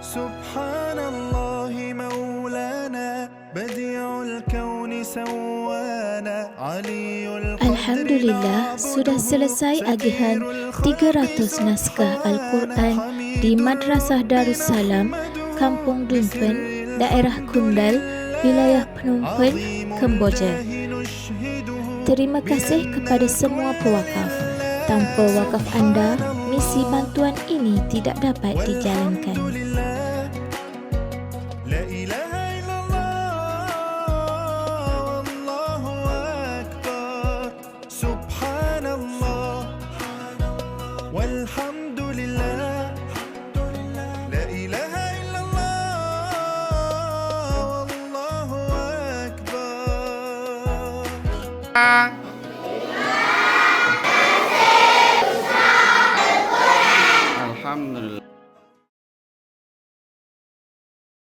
سبحان الله مولانا بديع الكون سوانا علي القدر Alhamdulillah, sudah selesai agihan 300 naskah Al-Quran di Madrasah Darussalam, Kampung Dumpen, daerah Kundal, wilayah Phnom Penh, Kemboja. Terima kasih kepada semua pewakaf. Tanpa wakaf anda, misi bantuan ini tidak dapat dijalankan. لا إله إلا الله والله أكبر سبحان الله والحمد لله لا إله إلا الله والله أكبر. Alhamdulillah.